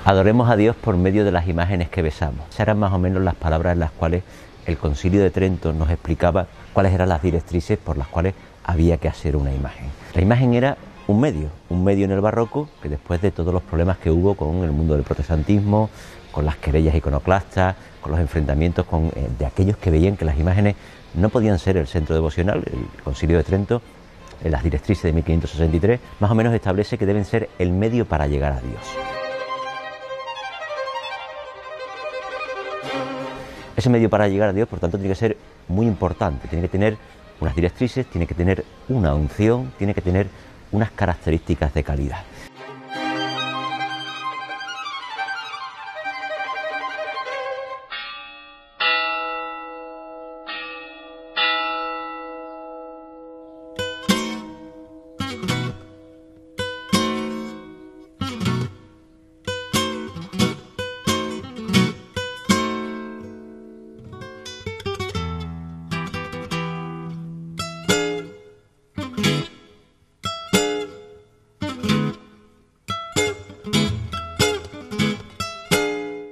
Adoremos a Dios por medio de las imágenes que besamos. Esas eran más o menos las palabras en las cuales el Concilio de Trento nos explicaba cuáles eran las directrices por las cuales había que hacer una imagen. La imagen era un medio en el barroco, que después de todos los problemas que hubo con el mundo del protestantismo, con las querellas iconoclastas, con los enfrentamientos de aquellos que veían que las imágenes no podían ser el centro devocional, el Concilio de Trento, en las directrices de 1563, más o menos establece que deben ser el medio para llegar a Dios. Ese medio para llegar a Dios, por tanto, tiene que ser muy importante, tiene que tener unas directrices, tiene que tener una unción, tiene que tener unas características de calidad.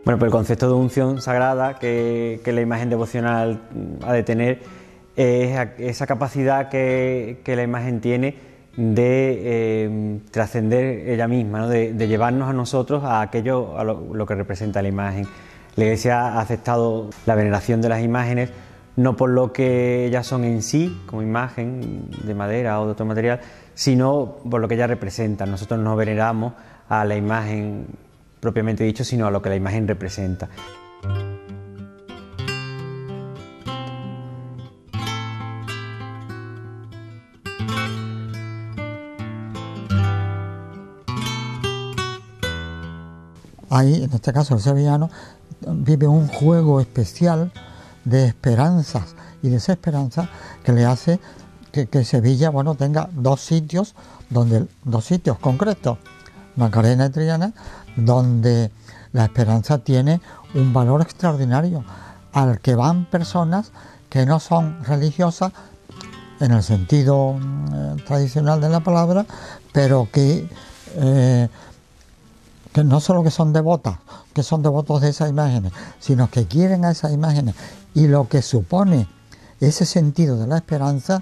Bueno, pues el concepto de unción sagrada que la imagen devocional ha de tener es esa capacidad que la imagen tiene de trascender ella misma, ¿no? de llevarnos a nosotros a aquello, a lo que representa la imagen. La Iglesia ha aceptado la veneración de las imágenes no por lo que ellas son en sí, como imagen de madera o de otro material, sino por lo que ellas representan. Nosotros no veneramos a la imagen propiamente dicho, sino a lo que la imagen representa. Ahí, en este caso, el sevillano vive un juego especial de esperanzas y desesperanzas que le hace que Sevilla, bueno, tenga dos sitios concretos, Macarena y Triana, donde la esperanza tiene un valor extraordinario, al que van personas que no son religiosas en el sentido tradicional de la palabra, pero que no solo que son devotos de esas imágenes, sino que quieren a esas imágenes y lo que supone ese sentido de la esperanza,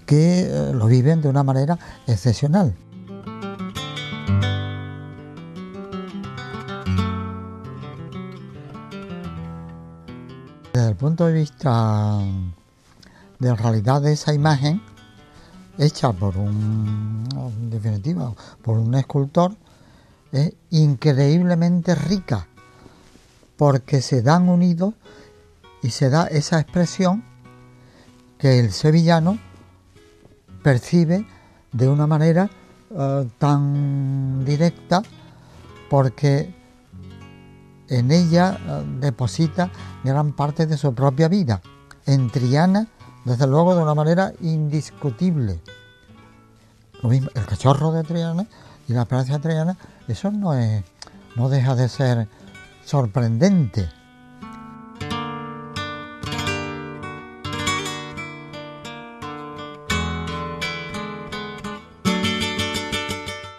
que lo viven de una manera excepcional. Desde el punto de vista de la realidad de esa imagen, hecha en definitiva, por un escultor, es increíblemente rica, porque se dan unidos y se da esa expresión que el sevillano percibe de una manera tan directa, porque en ella deposita gran parte de su propia vida. En Triana, desde luego, de una manera indiscutible. Lo mismo, el cachorro de Triana y la esperanza de Triana, eso no deja de ser sorprendente.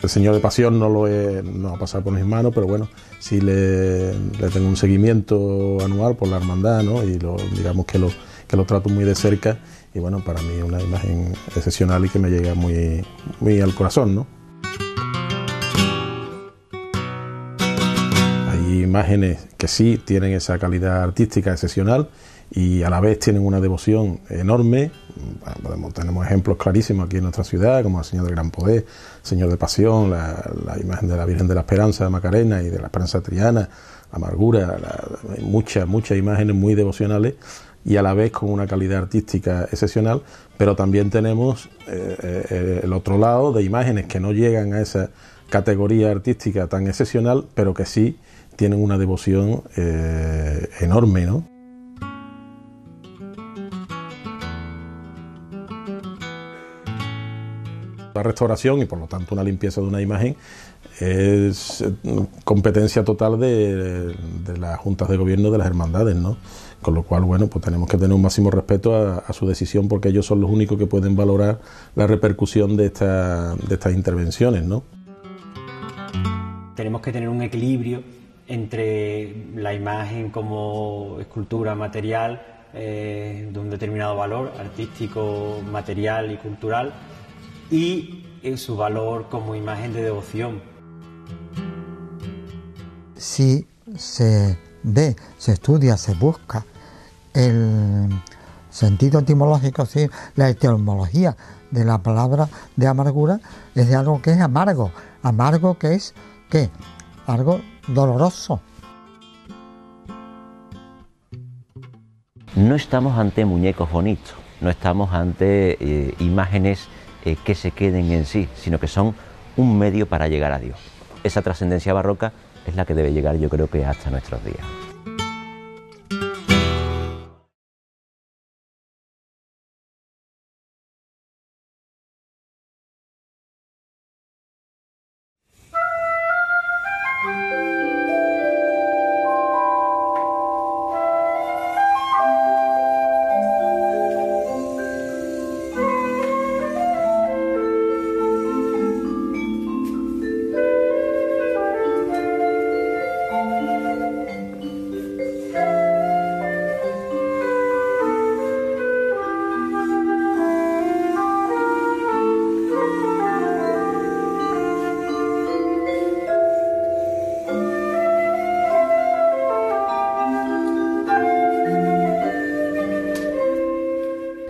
El Señor de Pasión no ha pasado por mis manos, pero bueno, sí le tengo un seguimiento anual por la hermandad, ¿no? Y digamos que lo trato muy de cerca, y bueno, para mí es una imagen excepcional y que me llega muy, muy al corazón, ¿no? Hay imágenes que sí tienen esa calidad artística excepcional y a la vez tienen una devoción enorme. Tenemos ejemplos clarísimos aquí en nuestra ciudad, como el Señor del Gran Poder, Señor de Pasión, la imagen de la Virgen de la Esperanza de Macarena y de la Esperanza Triana, la Amargura, muchas imágenes muy devocionales y a la vez con una calidad artística excepcional, pero también tenemos el otro lado de imágenes que no llegan a esa categoría artística tan excepcional, pero que sí tienen una devoción enorme, ¿no? La restauración y por lo tanto una limpieza de una imagen es competencia total de las juntas de gobierno de las hermandades, ¿no? Con lo cual, bueno, pues tenemos que tener un máximo respeto a su decisión, porque ellos son los únicos que pueden valorar la repercusión de estas intervenciones, ¿no? tenemos que tener un equilibrio entre la imagen como escultura material de un determinado valor artístico, material y cultural, y su valor como imagen de devoción. Si se ve, se estudia, se busca el sentido etimológico, sí, la etimología de la palabra de amargura, es de algo que es amargo. Amargo, que es, ¿qué? Algo doloroso. No estamos ante muñecos bonitos, no estamos ante imágenes que se queden en sí, sino que son un medio para llegar a Dios. Esa trascendencia barroca es la que debe llegar, yo creo, que hasta nuestros días.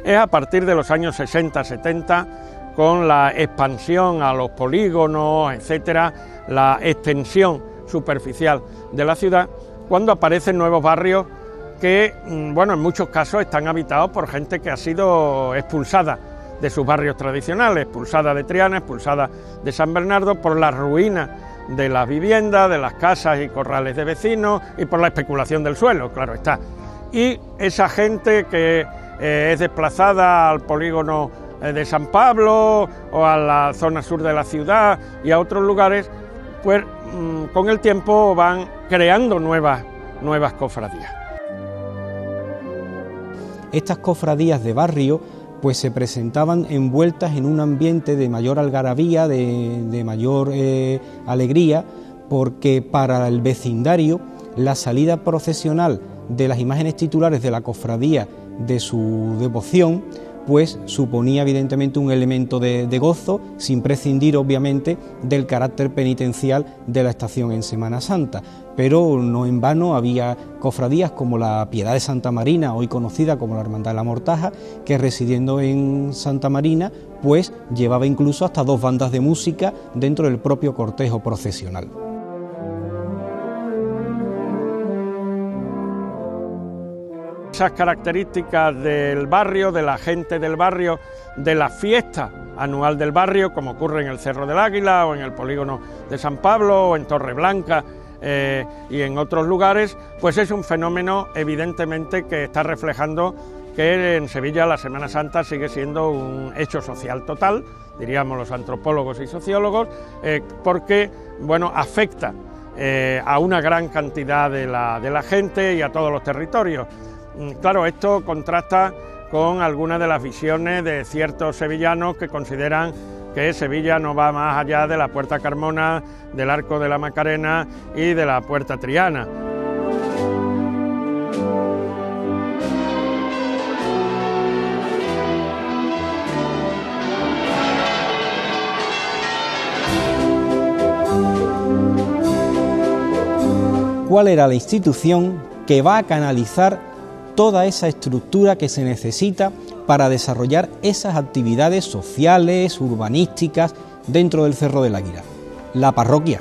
Es a partir de los años 60-70, con la expansión a los polígonos, etcétera, la extensión superficial de la ciudad, cuando aparecen nuevos barrios que, bueno, en muchos casos están habitados por gente que ha sido expulsada de sus barrios tradicionales, expulsada de Triana, expulsada de San Bernardo, por las ruinas de las viviendas, de las casas y corrales de vecinos y por la especulación del suelo, claro está. Y esa gente que es desplazada al polígono de San Pablo o a la zona sur de la ciudad y a otros lugares, pues con el tiempo van creando nuevas cofradías. Estas cofradías de barrio pues se presentaban envueltas en un ambiente de mayor algarabía, de mayor alegría, porque para el vecindario la salida procesional de las imágenes titulares de la cofradía de su devoción pues suponía evidentemente un elemento de gozo, sin prescindir obviamente del carácter penitencial de la estación en Semana Santa. Pero no en vano había cofradías como la Piedad de Santa Marina, hoy conocida como la Hermandad de la Mortaja, que residiendo en Santa Marina pues llevaba incluso hasta 2 bandas de música dentro del propio cortejo procesional. Esas características del barrio, de la gente del barrio, de la fiesta anual del barrio, como ocurre en el Cerro del Águila o en el polígono de San Pablo o en Torreblanca y en otros lugares, pues es un fenómeno evidentemente que está reflejando que en Sevilla la Semana Santa sigue siendo un hecho social total, diríamos los antropólogos y sociólogos, porque bueno, afecta a una gran cantidad de la gente y a todos los territorios. Claro, esto contrasta con algunas de las visiones de ciertos sevillanos que consideran que Sevilla no va más allá de la Puerta Carmona, del Arco de la Macarena y de la Puerta Triana. ¿Cuál era la institución que va a canalizar toda esa estructura que se necesita para desarrollar esas actividades sociales, urbanísticas dentro del Cerro del Águila? La parroquia,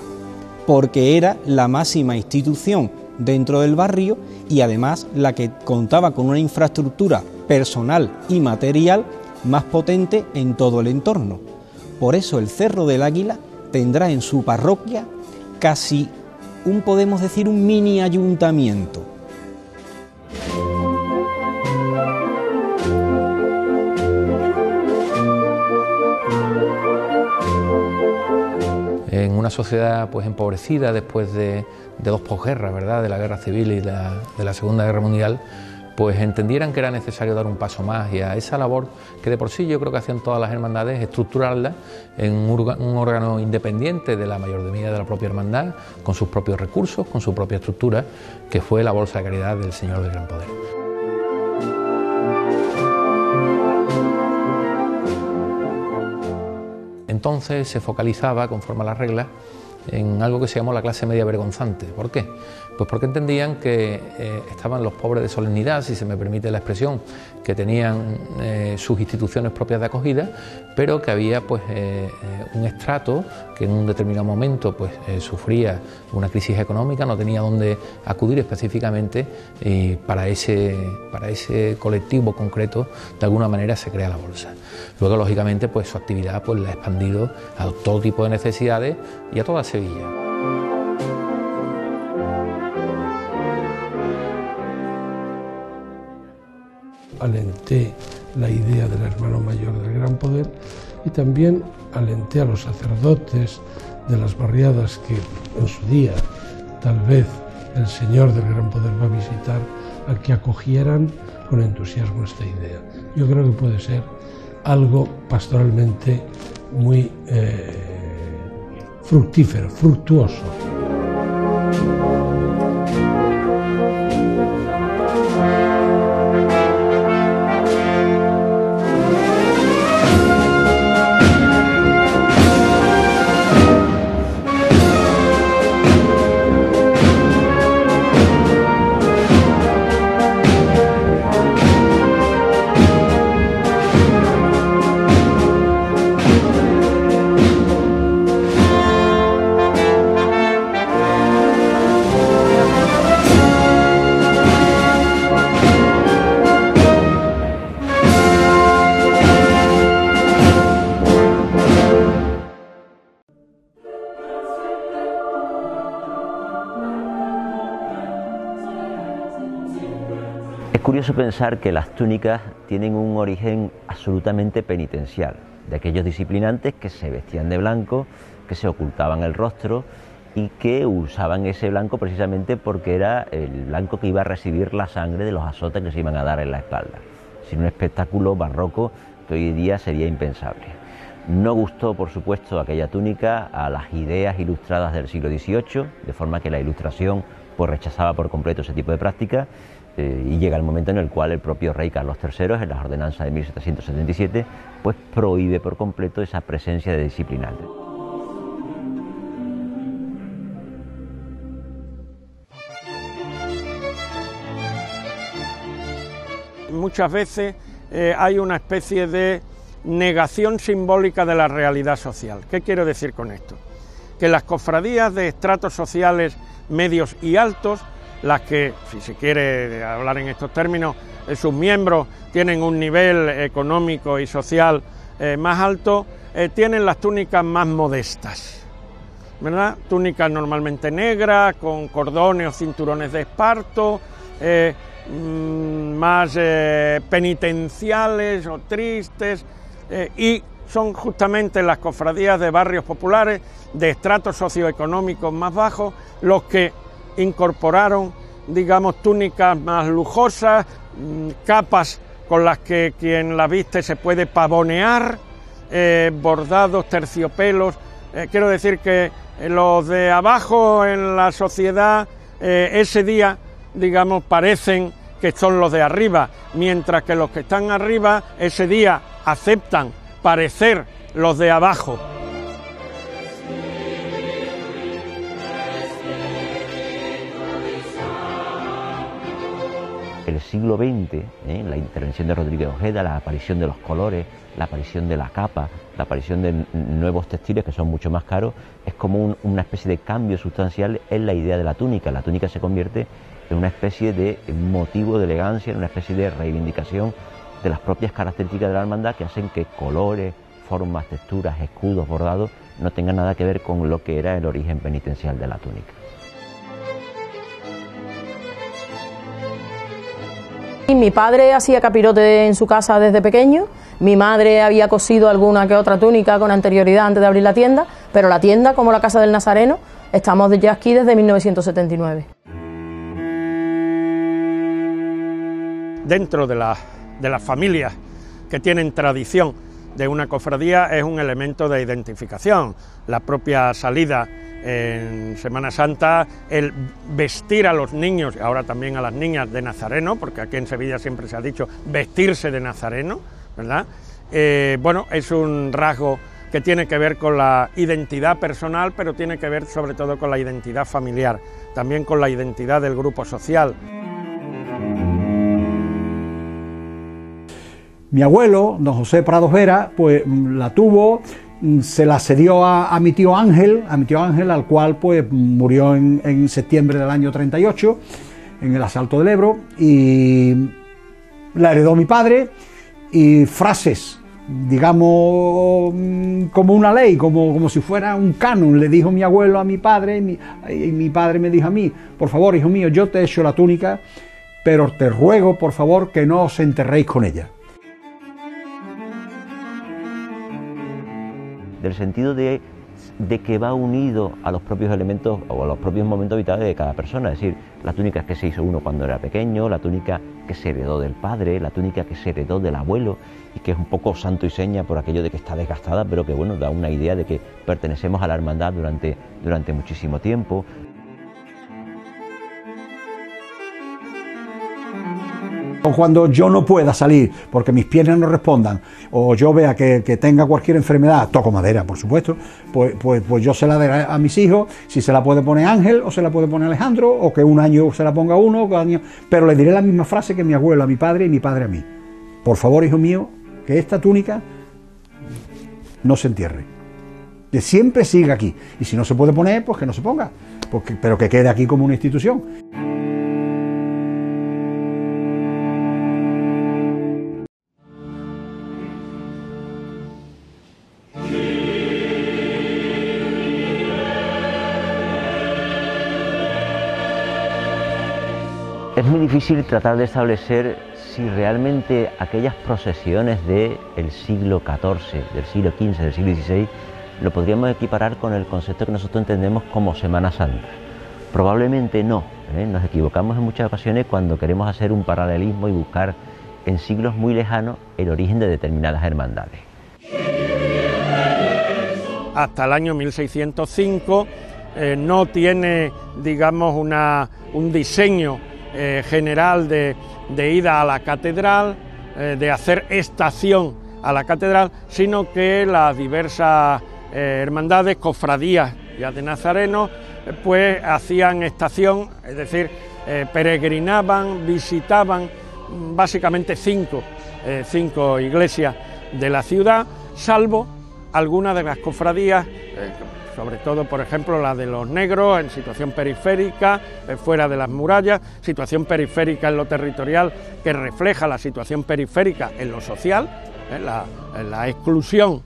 porque era la máxima institución dentro del barrio y además la que contaba con una infraestructura personal y material más potente en todo el entorno. Por eso el Cerro del Águila tendrá en su parroquia casi podemos decir, un mini ayuntamiento. En una sociedad pues empobrecida después de 2 posguerras, ¿verdad?, de la Guerra Civil y de la Segunda Guerra Mundial, pues entendieran que era necesario dar un paso más y a esa labor que de por sí yo creo que hacían todas las hermandades, estructurarla en un órgano independiente de la mayordomía de la propia hermandad, con sus propios recursos, con su propia estructura, que fue la Bolsa de Caridad del Señor del Gran Poder. Entonces se focalizaba, conforme a las reglas, en algo que se llamó la clase media vergonzante. ¿Por qué? Pues porque entendían que estaban los pobres de solemnidad, si se me permite la expresión, que tenían sus instituciones propias de acogida, pero que había pues un estrato que en un determinado momento pues sufría una crisis económica, no tenía dónde acudir específicamente, y para ese colectivo concreto de alguna manera se crea la bolsa. Luego, lógicamente, pues su actividad pues la ha expandido a todo tipo de necesidades y a toda Sevilla. Alenté la idea del hermano mayor del Gran Poder y también alenté a los sacerdotes de las barriadas que en su día tal vez el Señor del Gran Poder va a visitar, a que acogieran con entusiasmo esta idea. Yo creo que puede ser algo pastoralmente muy fructífero, fructuoso. Es curioso pensar que las túnicas tienen un origen absolutamente penitencial, de aquellos disciplinantes que se vestían de blanco, que se ocultaban el rostro y que usaban ese blanco precisamente porque era el blanco que iba a recibir la sangre de los azotes que se iban a dar en la espalda. Sin un espectáculo barroco que hoy día sería impensable. No gustó, por supuesto, aquella túnica a las ideas ilustradas del siglo XVIII, de forma que la Ilustración pues rechazaba por completo ese tipo de práctica. Y llega el momento en el cual el propio rey Carlos III, en las ordenanzas de 1777, pues prohíbe por completo esa presencia de disciplinantes. Muchas veces hay una especie de negación simbólica de la realidad social. ¿Qué quiero decir con esto? Que las cofradías de estratos sociales medios y altos, las que, si se quiere hablar en estos términos, sus miembros tienen un nivel económico y social más alto, tienen las túnicas más modestas, ¿verdad? Túnicas normalmente negras, con cordones o cinturones de esparto, más penitenciales o tristes, y son justamente las cofradías de barrios populares, de estratos socioeconómicos más bajos, los que incorporaron, digamos, túnicas más lujosas, capas con las que quien la viste se puede pavonear, bordados, terciopelos. Quiero decir que los de abajo en la sociedad ese día, digamos, parecen que son los de arriba, mientras que los que están arriba ese día aceptan parecer los de abajo. El siglo XX, la intervención de Rodríguez Ojeda, la aparición de los colores, la aparición de la capa, la aparición de nuevos textiles que son mucho más caros, es como una especie de cambio sustancial en la idea de la túnica. La túnica se convierte en una especie de motivo de elegancia, en una especie de reivindicación de las propias características de la hermandad, que hacen que colores, formas, texturas, escudos, bordados no tengan nada que ver con lo que era el origen penitencial de la túnica. Mi padre hacía capirote en su casa desde pequeño, mi madre había cosido alguna que otra túnica con anterioridad antes de abrir la tienda, pero la tienda, como la Casa del Nazareno, estamos ya aquí desde 1979. dentro de las familias que tienen tradición de una cofradía es un elemento de identificación. La propia salida en Semana Santa, el vestir a los niños, y ahora también a las niñas, de nazareno, porque aquí en Sevilla siempre se ha dicho vestirse de nazareno, ¿verdad? Bueno, es un rasgo que tiene que ver con la identidad personal, pero tiene que ver sobre todo con la identidad familiar, también con la identidad del grupo social. Mi abuelo, don José Prados Vera, pues la tuvo, se la cedió a mi tío Ángel, al cual pues murió en septiembre del año 38, en el asalto del Ebro, y la heredó mi padre, y frases, digamos, como una ley, como si fuera un canon, le dijo mi abuelo a mi padre, y mi padre me dijo a mí: por favor, hijo mío, yo te echo la túnica, pero te ruego, por favor, que no os enterréis con ella. Del sentido de que va unido a los propios elementos o a los propios momentos vitales de cada persona, es decir, la túnica que se hizo uno cuando era pequeño, la túnica que se heredó del padre, la túnica que se heredó del abuelo, y que es un poco santo y seña por aquello de que está desgastada, pero que bueno, da una idea de que pertenecemos a la hermandad durante muchísimo tiempo. O cuando yo no pueda salir porque mis piernas no respondan, o yo vea que tenga cualquier enfermedad, toco madera, por supuesto, pues yo se la daré a mis hijos, si se la puede poner Ángel o se la puede poner Alejandro, o que un año se la ponga uno, pero le diré la misma frase que mi abuelo a mi padre y mi padre a mí: por favor, hijo mío, que esta túnica no se entierre, que siempre siga aquí, y si no se puede poner, pues que no se ponga, pero que quede aquí como una institución. Es muy difícil tratar de establecer si realmente aquellas procesiones del siglo XIV, del siglo XV, del siglo XVI, lo podríamos equiparar con el concepto que nosotros entendemos como Semana Santa. Probablemente no, nos equivocamos en muchas ocasiones cuando queremos hacer un paralelismo y buscar en siglos muy lejanos el origen de determinadas hermandades. Hasta el año 1605 no tiene, digamos, un diseño general de ida a la catedral, de hacer estación a la catedral, sino que las diversas hermandades, cofradías ya de nazarenos, pues hacían estación, es decir, peregrinaban, visitaban básicamente cinco iglesias de la ciudad, salvo algunas de las cofradías, sobre todo, por ejemplo, la de los negros en situación periférica, fuera de las murallas, situación periférica en lo territorial que refleja la situación periférica en lo social, la exclusión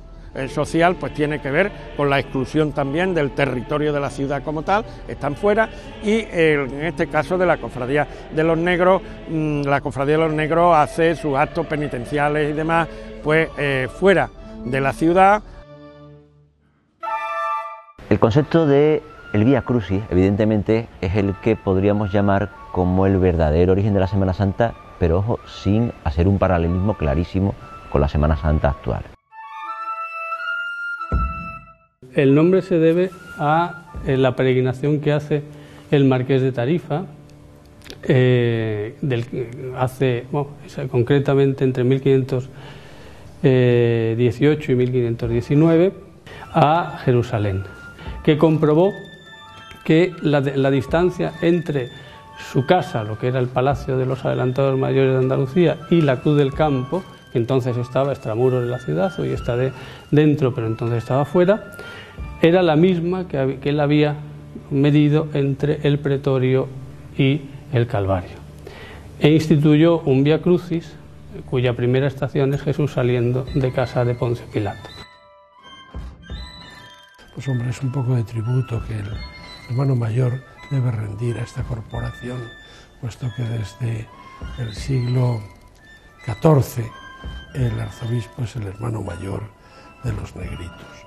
social pues tiene que ver con la exclusión también del territorio de la ciudad como tal, están fuera, y en este caso de la cofradía de los negros, la cofradía de los negros hace sus actos penitenciales y demás pues fuera de la ciudad. El concepto de el Vía Crucis, evidentemente, es el que podríamos llamar como el verdadero origen de la Semana Santa, pero ojo, sin hacer un paralelismo clarísimo con la Semana Santa actual. El nombre se debe a la peregrinación que hace el Marqués de Tarifa, concretamente entre 1518 y 1519, a Jerusalén, que comprobó que la distancia entre su casa, lo que era el Palacio de los Adelantados Mayores de Andalucía, y la Cruz del Campo, que entonces estaba extramuros de la ciudad, hoy está dentro, pero entonces estaba fuera, era la misma que él había medido entre el Pretorio y el Calvario. E instituyó un Vía Crucis, cuya primera estación es Jesús saliendo de casa de Poncio Pilato. Pues hombre, es un poco de tributo que el hermano mayor debe rendir a esta corporación, puesto que desde el siglo XIV el arzobispo es el hermano mayor de los negritos.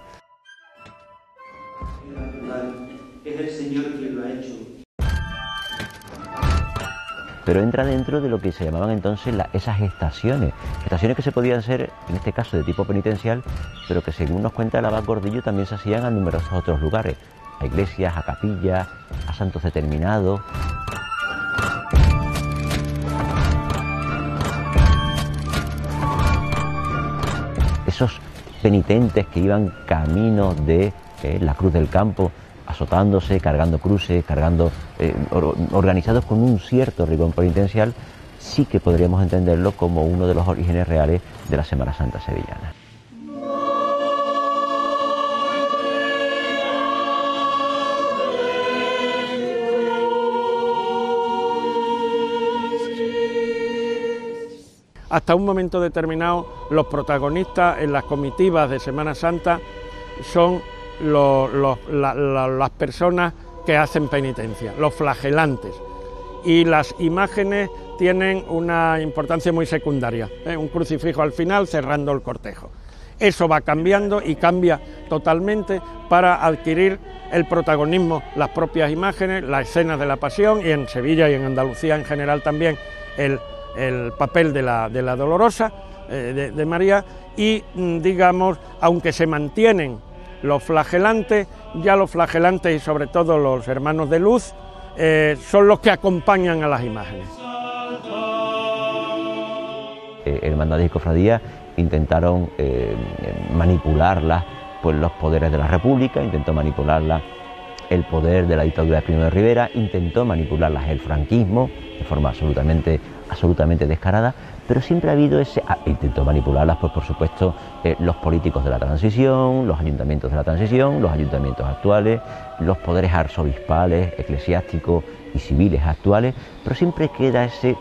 Es el Señor quien lo ha hecho. pero entra dentro de lo que se llamaban entonces esas estaciones que se podían hacer, en este caso de tipo penitencial, pero que según nos cuenta el abad Gordillo también se hacían a numerosos otros lugares, a iglesias, a capillas, a santos determinados. Esos penitentes que iban camino de la Cruz del Campo, azotándose, cargando cruces, organizados con un cierto rigor penitencial, sí que podríamos entenderlo como uno de los orígenes reales de la Semana Santa sevillana. Hasta un momento determinado, los protagonistas en las comitivas de Semana Santa son las personas que hacen penitencia, los flagelantes, y las imágenes tienen una importancia muy secundaria, un crucifijo al final cerrando el cortejo. Eso va cambiando y cambia totalmente para adquirir el protagonismo las propias imágenes, las escenas de la Pasión, y en Sevilla y en Andalucía en general también el papel de la Dolorosa, de María, y digamos, aunque se mantienen los flagelantes, ya los flagelantes y sobre todo los hermanos de luz son los que acompañan a las imágenes. Hermandades y cofradías intentaron manipularlas, pues los poderes de la República, intentó manipularlas el poder de la dictadura de Primo de Rivera, intentó manipularlas el franquismo de forma absolutamente descarada, pero siempre ha habido intentó manipularlas, pues por supuesto, los políticos de la transición, los ayuntamientos de la transición, los ayuntamientos actuales, los poderes arzobispales, eclesiásticos y civiles actuales, pero siempre queda ese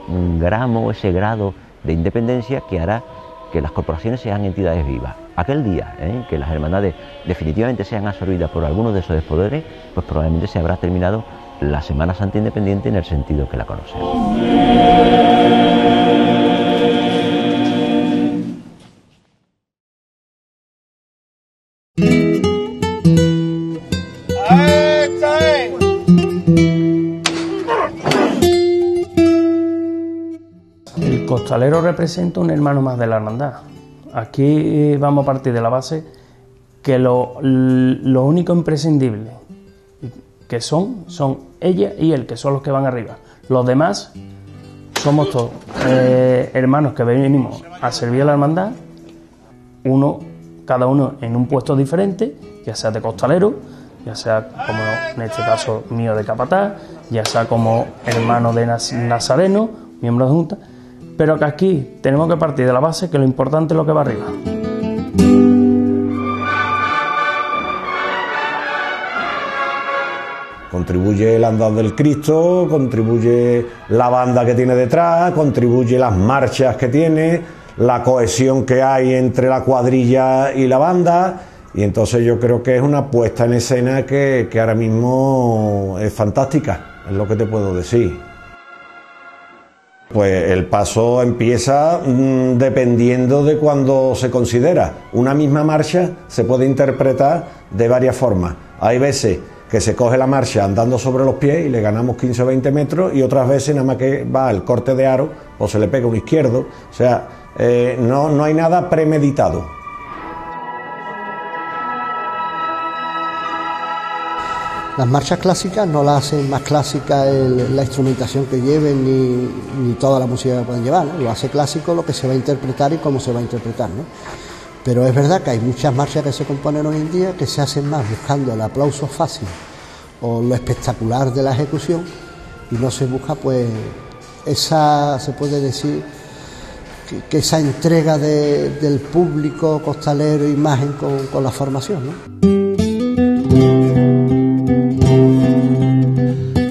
grado de independencia que hará que las corporaciones sean entidades vivas. Aquel día que las hermandades definitivamente sean absorbidas por algunos de esos poderes, pues probablemente se habrá terminado la Semana Santa independiente en el sentido que la conocemos. El costalero representa un hermano más de la hermandad. Aquí vamos a partir de la base que lo único imprescindible que son ella y él, que son los que van arriba. Los demás somos todos hermanos que venimos a servir a la hermandad, cada uno en un puesto diferente, ya sea de costalero, ya sea como en este caso mío de capataz, ya sea como hermano de nazareno, miembro de junta, pero que aquí tenemos que partir de la base que lo importante es lo que va arriba. Contribuye el andar del Cristo, contribuye la banda que tiene detrás, contribuye las marchas que tiene, la cohesión que hay entre la cuadrilla y la banda, y entonces yo creo que es una puesta en escena que ahora mismo es fantástica, es lo que te puedo decir. Pues el paso empieza dependiendo de cuando se considera. Una misma marcha se puede interpretar de varias formas. Hay veces que se coge la marcha andando sobre los pies y le ganamos 15 o 20 metros, y otras veces nada más que va el corte de aro o se le pega un izquierdo, o sea, no hay nada premeditado. Las marchas clásicas no las hacen más clásicas la instrumentación que lleven ni toda la música que pueden llevar, ¿no? Lo hace clásico lo que se va a interpretar y cómo se va a interpretar, ¿no? Pero es verdad que hay muchas marchas que se componen hoy en día que se hacen más buscando el aplauso fácil o lo espectacular de la ejecución, y no se busca pues se puede decir que esa entrega del público costalero, imagen con la formación, ¿no?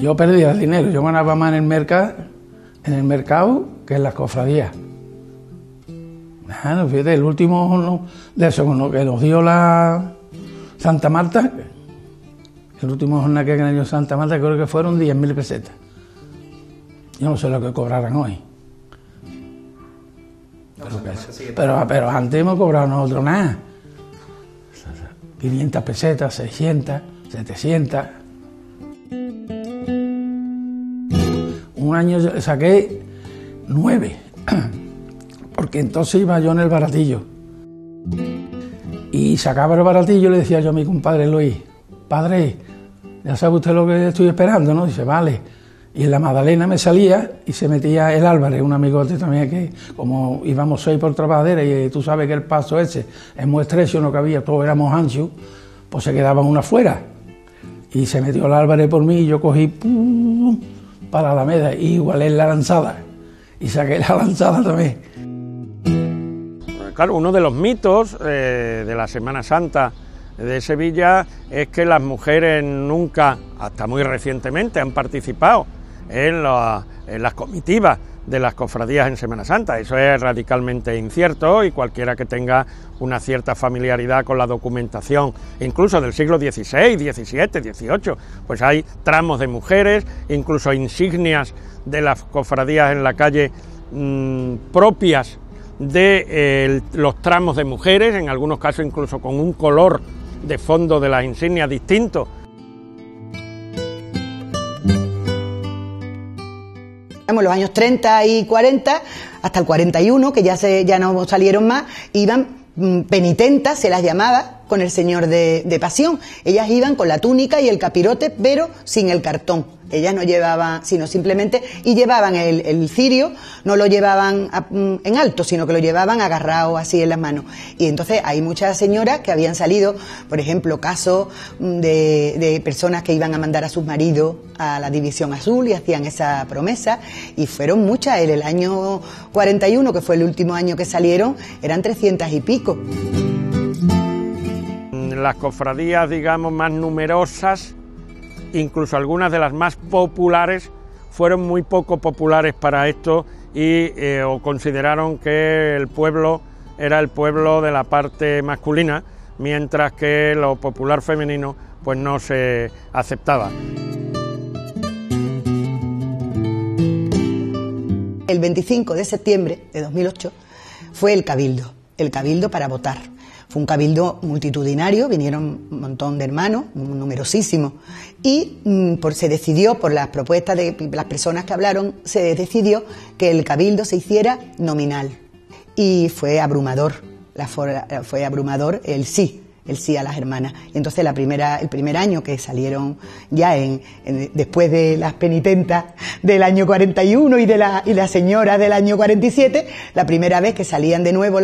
Yo perdía el dinero, yo ganaba más en el mercado que en las cofradías. Bueno, fíjate, el último de eso, que nos dio la Santa Marta, el último jornal que ganó Santa Marta, creo que fueron 10.000 pesetas. Yo no sé lo que cobrarán hoy. Pero antes hemos cobrado nosotros nada. 500 pesetas, 600, 700. Un año saqué 9, porque entonces iba yo en el baratillo. Y sacaba el baratillo y le decía yo a mi compadre Luis, padre, ya sabe usted lo que estoy esperando, ¿no? Dice, vale. Y en la Magdalena me salía y se metía el Álvarez, un amigote también, que como íbamos 6 por Trabajadera y tú sabes que el paso ese es muy estrecho, no cabía, todos éramos anchos, pues se quedaban una fuera. Y se metió el Álvarez por mí y yo cogí para la Alameda y igualé la lanzada. Y saqué la lanzada también. Claro, uno de los mitos de la Semana Santa de Sevilla es que las mujeres nunca, hasta muy recientemente, han participado en las comitivas de las cofradías en Semana Santa. Eso es radicalmente incierto y cualquiera que tenga una cierta familiaridad con la documentación, incluso del siglo XVI, XVII, XVIII, pues hay tramos de mujeres, incluso insignias de las cofradías en la calle propias de los tramos de mujeres, en algunos casos incluso con un color de fondo de las insignias distinto. En los años 30 y 40, hasta el 41, que ya no salieron más, iban penitentas, se las llamaba, con el Señor de Pasión. Ellas iban con la túnica y el capirote, pero sin el cartón. Ellas no llevaban, sino simplemente, y llevaban el cirio, no lo llevaban en alto, sino que lo llevaban agarrado así en las manos. Y entonces hay muchas señoras que habían salido, por ejemplo, casos de personas que iban a mandar a sus maridos a la División Azul y hacían esa promesa, y fueron muchas. En el año 41, que fue el último año que salieron, eran 300 y pico. Las cofradías, digamos, más numerosas, incluso algunas de las más populares, fueron muy poco populares para esto y o consideraron que el pueblo era el pueblo de la parte masculina, mientras que lo popular femenino pues no se aceptaba. El 25 de septiembre de 2008 fue el cabildo para votar. Fue un cabildo multitudinario, vinieron un montón de hermanos, numerosísimos, y se decidió, por las propuestas de las personas que hablaron, se decidió que el cabildo se hiciera nominal. Y fue abrumador, fue abrumador el sí a las hermanas. Y entonces el primer año que salieron ya después de las penitentas del año 41 y las señoras del año 47, la primera vez que salían de nuevo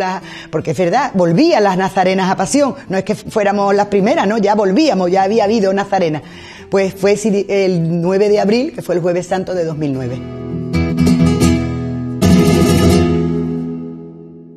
porque es verdad, volvían las nazarenas a Pasión, no es que fuéramos las primeras, no, ya volvíamos, ya había habido nazarenas. Pues fue el 9 de abril, que fue el Jueves Santo de 2009.